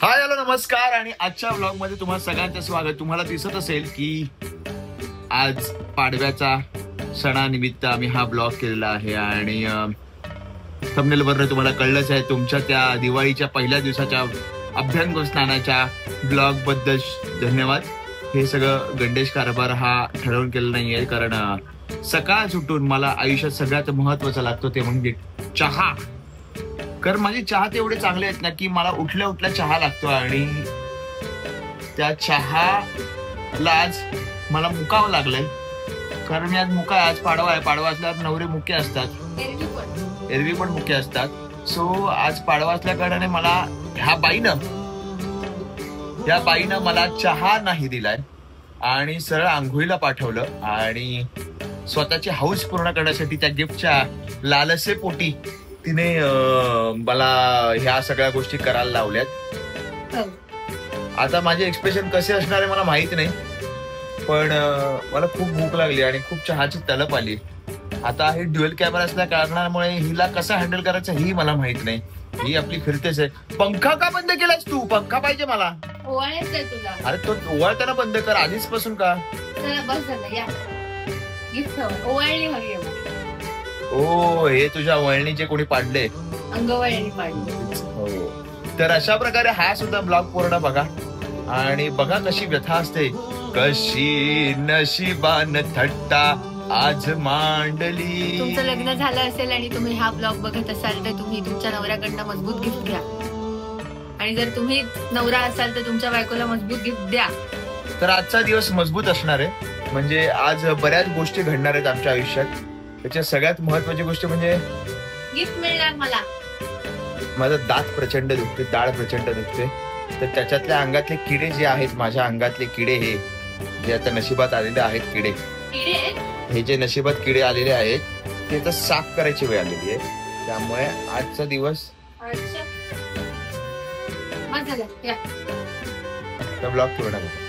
Hi hello नमस्कार आणि आजच्या व्लॉग मध्ये तुम्हाला सगळ्यांचं स्वागत. तुम्हाला दिसत असेल की आज पाडव्याचा सणानिमित्त आम्ही हा ब्लॉग केलेला आहे आणि थंबनेल वरनं तुम्हाला कळलंच आहे तुमच्या त्या दिवाळीच्या पहिल्या दिवसाच्या अभ्यंग स्नानाच्या ब्लॉग बद्दल धन्यवाद. हे सगळं गणेश कारभार हा ठरवून केलं नाहीये, कारण सकाळ सुटून मला आयुष्यात सगळ्यात महत्वाचा लागतो ते म्हणजे चहा. कारण माझे चहा ते एवढे चांगले आहेत ना की मला उठल्या उठल्या चहा लागतो आणि त्या चहाला आज मला मुकावं लागलंय. कारण मी आज मुका आहे, आज पाडवा आहे. पाडवा असल्यावर नवरे मुके असतात, एरवी पण मुके असतात. सो आज पाडवा असल्या कारणाने मला ह्या बाईनं मला चहा नाही दिलाय आणि सरळ आंघोळीला पाठवलं आणि स्वतःची हौस पूर्ण करण्यासाठी त्या गिफ्टच्या लालसेपोटी तिने मला ह्या सगळ्या गोष्टी करायला लावल्यात. आता माझे एक्सप्रेशन कसे असणार आहे मला माहित नाही, पण मला खूप भूक लागली आणि खूप चहाची तलप आली. आता हे ड्युअल कॅमेरा असल्या कारणामुळे हिला कसं हँडल करायचं ही मला माहित नाही. ही आपली फिरतेच आहे. पंखा का बंद केलास तू? पंखा पाहिजे मला. तुला अरे तो ओवाळताना बंद कर आधीच पासून का? बस झालं या गिफ्ट ओवाळणी हवी आहे. ओ हे तुझ्या वळणीचे कोणी पाडले? अंगवळणी पाडले. हो, तर अशा प्रकारे हा सुद्धा ब्लॉग पूर्ण बघा आणि बघा कशी व्यथा असते. कशी नशिबान थट्टा आज मांडली. तुमचं लग्न झालं असेल आणि तुम्ही हा ब्लॉग बघत असाल तर तुम्ही तुमच्या नवऱ्याकडनं मजबूत गिफ्ट घ्या आणि जर तुम्ही नवरा असाल तर तुमच्या बायकोला मजबूत गिफ्ट द्या. तर आजचा दिवस मजबूत असणार आहे. म्हणजे आज बऱ्याच गोष्टी घडणार आहेत आमच्या आयुष्यात. त्याच्या सगळ्यात महत्वाची गोष्ट म्हणजे गिफ्ट मिळणार मला. माझं दात प्रचंड दुखते, दाढ प्रचंड दुखते. तर त्याच्यातल्या अंगातले किडे जे आहेत, माझ्या अंगातले किडे हे जे आता नशिबात आलेले आहेत किडे, हे जे नशिबात किडे आलेले आहेत ते तर साफ करायची वेळ आलेली आहे. त्यामुळे आजचा दिवस ब्लॉग पूर्ण करा.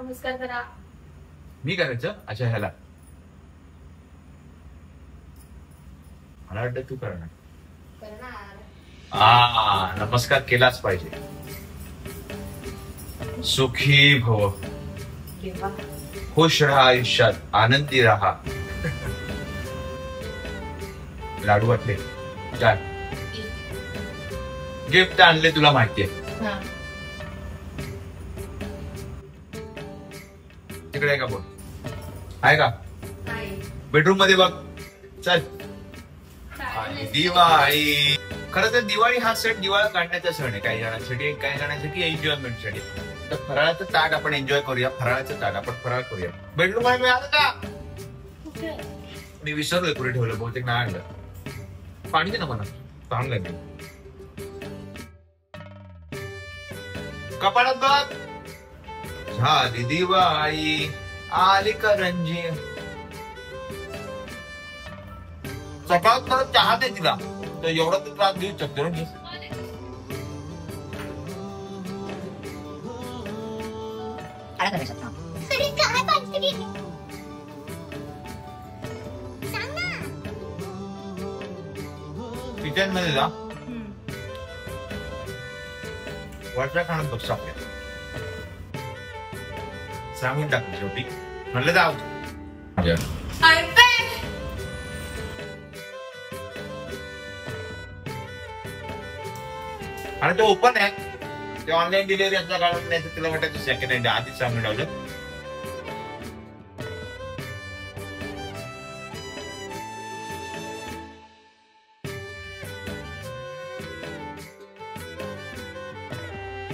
नमस्कार करा. मी करायचं? अच्छा, ह्याला मला वाटतं तू करणार. नमस्कार केलाच पाहिजे. सुखी भव, खुश राहा, आयुष्यात आनंदी राहा. लाडू वाटले, चाल गिफ्ट आणले तुला माहितीये. तिकडे आहे का? बोल आहे का? बेडरूम मध्ये बघ. चल. दिवाळी, खरं तर दिवाळी हा सण दिवाळी काढण्याचा सण आहे. काही जणांसाठी, काही जणांसाठी एन्जॉयमेंटसाठी. तर फराळाचं ताट आपण एन्जॉय करूया. फराळाचं ताट आपण फराळ करूया. बेडरूम मध्ये मिळालं का? मी विसरलोय कुठे ठेवलं, बहुतेक नाही आणलं. पाणी दे ना मला, चांगलं लागेल. कपाळात बघ. झाली दिवाळी, आली करंजी. सकाळत मला चहा दे तिला. तर एवढा तर त्रास देऊ शकतो ना मी. किचन मध्ये जा, वरच्या खाण्यात बघ आपल्या. सांगून टाकलं शेवटी, म्हणलं जाऊ. आणि तो ओपन आहे, ते ऑनलाईन डिलिव्हरी असल्या काळात नाही तर तिला वाटायचं सेकंड हँड. आधीच सांगून ठेवलं.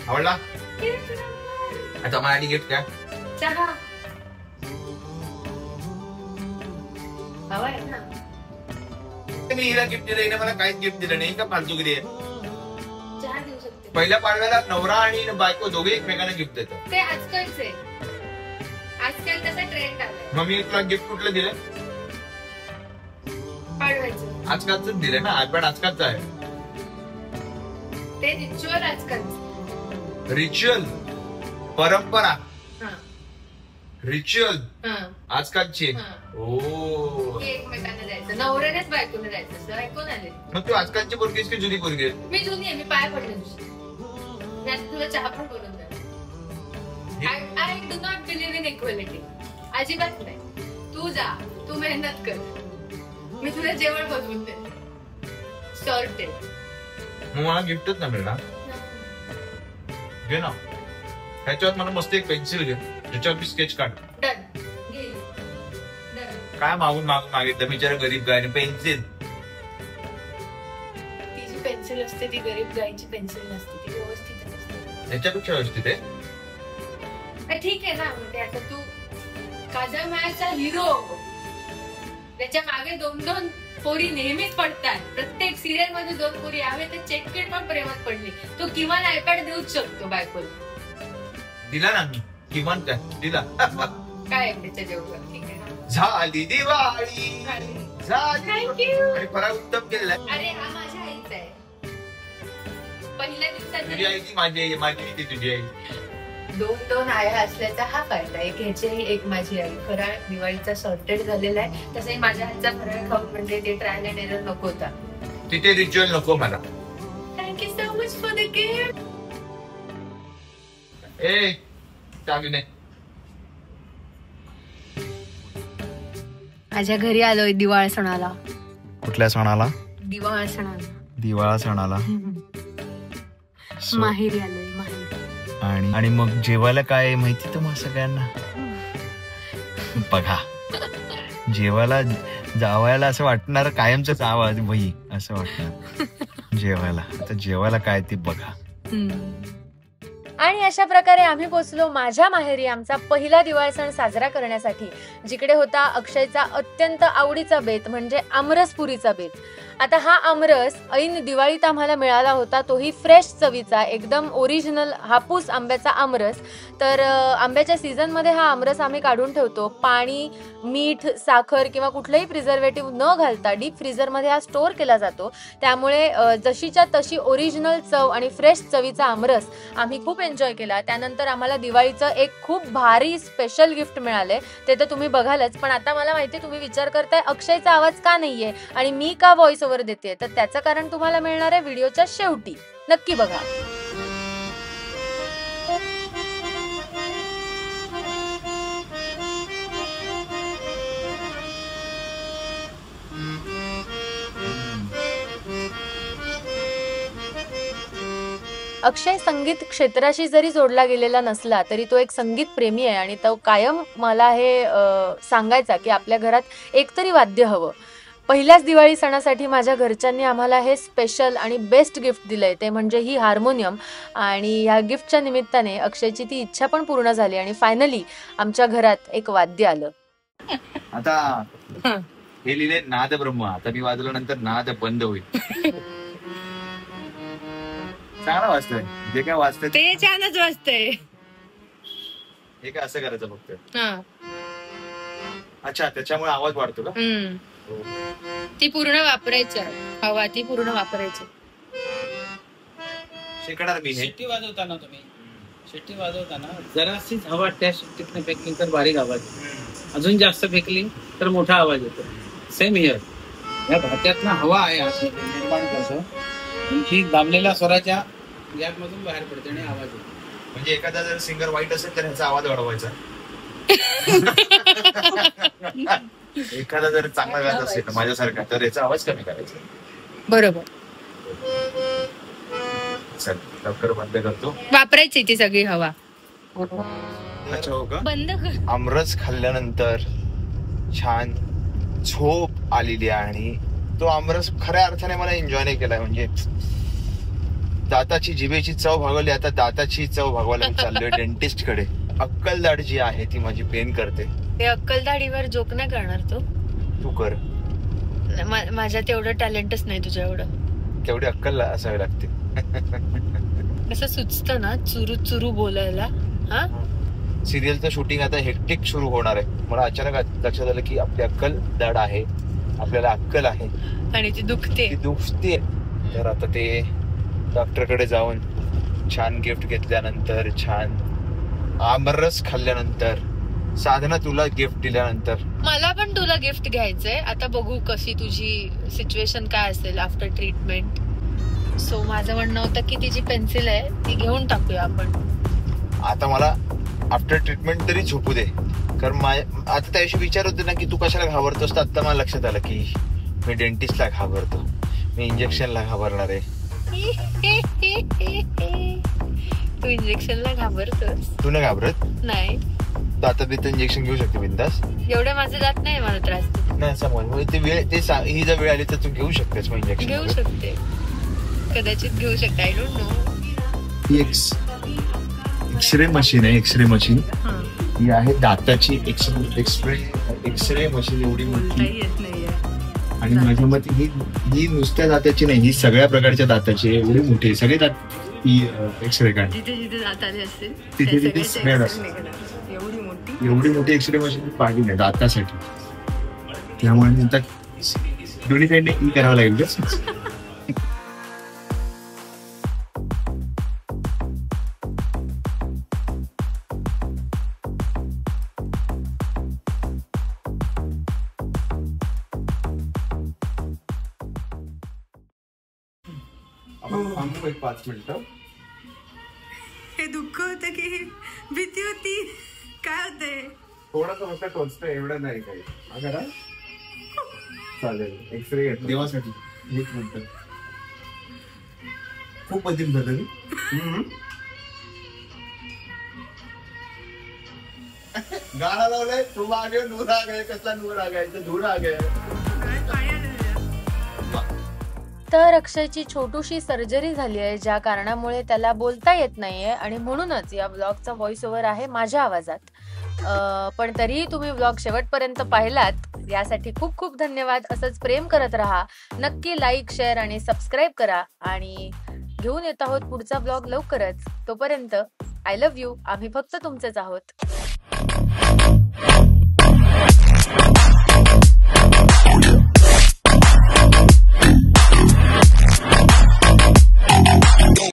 आवडला? आता माझ्यासाठी गिफ्ट काय? चहा. हवाय ना. मी हिला गिफ्ट दिलं, हिने मला काहीच गिफ्ट दिलं नाही का? फालतूगिरी आहे. चहा देऊ शकते. पहिल्या पाडव्याला नवरा आणि बायको दोघे एकमेकांना गिफ्ट देतात. ते आजकालच आहे, आजकाल तसा ट्रेंड आलाय. मग मी तुला गिफ्ट कुठलं दिलं? पाडव्याचं. आजकालच दिलं ना, पण आजकालच आहे ते रिच्युअल आजकाल. रिच्युअल, परंपरा, हा रिच्युअल हा आजकालची. हा. ओ, की एकमेकांना जायचं, नवऱ्यानेच बायकोने जायचं असं ऐकून आले. मग तू आजकालची पोरगी आहेस की जुनी पोरगी आहे? मी जुनी आहे, मी पाय पडले तुझी. मी आता तुला चहा पण करून द्या. I do not believe in equality. अजिबात नाही. तू जा, तू मेहनत कर, मी तुला जेवण बनवून दे. सॉर्टेड. मग मला गिफ्टच नाही मिळणार. घे ना, ह्याच्यावर मला मस्त एक पेन्सिल घे, त्याच्यावर मी स्केच काढ. डन. घे. डन. काय मागून मागितलं बिचारा गरीब गायने? पेन्सिल. ती जी पेन्सिल असते ती गरीब गायची पेन्सिल नसते, ती व्यवस्थित असते. ह्याच्यापेक्षा व्यवस्थित आहे. ठीक आहे ना, म्हणजे आता तू काजल मायाचा हिरो, त्याच्या मागे 2-2 पोरी नेहमीच पडतात. प्रत्येक सिरियल मध्ये 2 पोरी आहे, तर चेककेट पण प्रेमात पडली. तो किमान आयपॅड देऊच शकतो बायकोला. दिला ना मी, किमान काय दिला. काय आहे त्याच्या जेवढं? ठीक आहे ना. झाली दिवाळी, झाली. थँक्यू. आणि फराळ उत्तम केलेला आहे. अरे हा माझ्या आईचा आहे. पहिल्या तुझी आई दिवसात की माझी आई? माझी ती तुझी आई. 2 आया असल्याचा हा फायदा. एक ह्याची आई, एक माझी आई. फराळ दिवाळीचा सॉर्टेड झालेला आहे. तसंही माझ्या हातचा फराळ खाऊन म्हणजे ते ट्रायल अँड एरर नको होता. तिथे रिच्युअल नको मला. Thank you so much for the gift. ए चालू नाही. माझ्या घरी आलोय दिवाळ सणाला. कुठल्या सणाला? दिवाळ सणाला. दिवाळा सणाला. माहेरी आलोय, माहेरी. आणि मग जेवायला काय आहे माहिती तुम्हाला सगळ्यांना? बघा, जेवायला जावायला असं वाटणार कायमच आवाज वही असं वाटणार जेवायला. आता जेवायला काय ते बघा. आणि अशा प्रकारे आम्ही पोचलो माझ्या माहेरी आमचा पहिला दिवाळी सण साजरा करण्यासाठी, जिकडे होता अक्षयचा अत्यंत आवडीचा बेत म्हणजे आमरसपुरीचा बेत. आता हा आमरस ऐन दिवाळीत आम्हाला मिळाला होता, तोही फ्रेश चवीचा, एकदम ओरिजिनल हापूस आंब्याचा आमरस. तर आंब्याच्या सीझनमध्ये हा आमरस आम्ही काढून ठेवतो. पाणी, मीठ, साखर किंवा कुठलंही प्रिझर्वेटिव्ह न घालता डीप फ्रीझरमध्ये हा स्टोअर केला जातो. त्यामुळे जशीच्या तशी ओरिजिनल चव आणि फ्रेश चवीचा आमरस आम्ही खूप एन्जॉय केला. त्यानंतर आम्हाला दिवाळीचं एक खूप भारी स्पेशल गिफ्ट मिळालंय, ते तर तुम्ही बघालच. पण आता मला माहिती तुम्ही विचार करताय अक्षयचा आवाज का नाहीये आणि मी का व्हॉइस ओव्हर देते, तर त्याचं कारण तुम्हाला मिळणार आहे व्हिडिओच्या शेवटी. नक्की बघा. अक्षय संगीत क्षेत्राशी जरी जोडला गेलेला नसला तरी तो एक संगीत प्रेमी आहे आणि तो कायम मला हे सांगायचा की आपल्या घरात एकतरी वाद्य हवं. पहिल्याच दिवाळी सणासाठी माझ्या घरच्यांनी आम्हाला हे स्पेशल आणि बेस्ट गिफ्ट दिलंय, ते म्हणजे ही हार्मोनियम. आणि ह्या गिफ्टच्या निमित्ताने अक्षयची ती इच्छा पण पूर्ण झाली आणि फायनली आमच्या घरात एक वाद्य आलं. आता हे लिहिले नाद ब्रह्म. आता मी वाजल्यानंतर नाद बंद होईल. चांगला वाजतोय, जे काय वाजतंय ते छानच वाजतंय. हे काय असं करायचं फक्त? अच्छा, त्याच्यामुळे आवाज वाढतो का? ती पूर्ण वापरायची हवा, ती पूर्ण वापरायची. शिकणार मी हे. शिट्टी वाजवताना जराशीच हवा त्या शिट्टीतनं फेकली तर बारीक आवाज येतो, अजून जास्त फेकली तर मोठा आवाज येतो. सेम हिअर, या भात्यातनं हवा आहे असं निर्माण करतो, ही दाबलेल्या स्वराच्या गॅप मधून बाहेर पडते आणि आवाज येतो. म्हणजे एखादा जर सिंगर वाईट असेल तर ह्याचा आवाज वाढवायचा. एखादा जर चांगला गात असेल माझ्यासारखा तर याचा आवाज कमी करायचा. बरोबर. चल लवकर बंद करतो. वापरायची ती सगळी हवा. अच्छा, हो का? बंद कर. आमरस खाल्ल्यानंतर छान झोप आलेली आणि तो आमरस खऱ्या अर्थाने मला एन्जॉय नाही केलाय. म्हणजे दाताची जिभेची चव भागवली, आता दाताची चव भागवायला मी चाललोय डेंटिस्ट कडे. अक्कलदाढ जी आहे ती माझी पेन करते. ते अक्कलदाढीवर जोक नाही करणार तो? तू कर. माझ्यात एवढं टॅलेंटच नाही तुझ्या एवढं. तेवढी अक्कल असावी लागते. कसं सुचतं ना चुरू चुरू बोलायला. हा सिरियलचं शूटिंग आता हेक्टिक सुरू होणार आहे. मला अचानक लक्षात आलं की आपली अक्कल दाढ आहे, आपल्याला अक्कल आहे आणि ती दुखते. तर आता ते डॉक्टरकडे जाऊन छान गिफ्ट घेतल्यानंतर, छान आमरस खाल्ल्यानंतर, साधना तुला गिफ्ट दिल्यानंतर मला पण तुला गिफ्ट घ्यायचंय. आता बघू कशी तुझी सिच्युएशन काय असेल आफ्टर ट्रीटमेंट. सो माझं म्हणणं होतं की ती जी पेन्सिल आहे ती घेऊन टाकूया आपण. आता मला आफ्टर ट्रीटमेंट तरी झोपू दे. कारण आता त्याविषयी विचार होते ना की तू कशाला घाबरतोस, तर आता मला लक्षात आलं की मी डेंटिस्टला घाबरतो, मी इंजेक्शनला घाबरणार आहे. तू इंजेक्शनला घाबरतोस? तू नाही घाबरत? नाही. दातात बित इंजेक्शन घेऊ शकते बिंदास? एवढं माझं जात नाही मला त्रास. नाही समज ते वेळ ही जर वेळ आली तर तू घेऊ शकतेस मग इंजेक्शन? घेऊ शकते, कदाचित घेऊ शकते. I don't know. ही एक्सरे मशीन आहे. एक्सरे मशीन ही आहे दाताची. एक्सरे मशीन एवढी मोठी. येत नाहीये. आणि माझ्या मते ही नुसत्या दाताची नाही, ही सगळ्या प्रकारच्या दाताची आहे. एवढी मोठी सगळे दात ही एक्सरे काढ. जिथे जिथे दात आले असतील तिथे स्प्रेड असते. एवढी मोठी एक्सरे मशीन पाहिली नाही दातासाठी. त्यामुळे नंतर दोन्ही साईडने ई करावं लागेल. आपण थांबू एक 5 मिनिटं. हे दुःख होतं की भीती होती? काय होतंय? थोडासा मोठा टोचतोय, एवढं नाही काही. करा चालेल. एक्सरे घेतला देवासाठी 1 मिनिट. खूप बदल झालं. गाणं लावलंय तू मागे नूर आ गए. कसला नूर आ गया? धूर आ गया. तर अक्षयची छोटूशी सर्जरी झाली आहे, ज्या कारणामुळे त्याला बोलता येत नाहीये आणि म्हणूनच या ब्लॉगचा व्हॉइस ओव्हर आहे माझ्या आवाजात. पण तरीही तुम्ही ब्लॉग शेवटपर्यंत पाहिलात यासाठी खूप खूप धन्यवाद. असंच प्रेम करत राहा. नक्की लाईक, शेअर आणि सबस्क्राईब करा. आणि घेऊन येत आहोत पुढचा ब्लॉग लवकरच. तोपर्यंत आय लव्ह यू. आम्ही फक्त तुमचेच आहोत.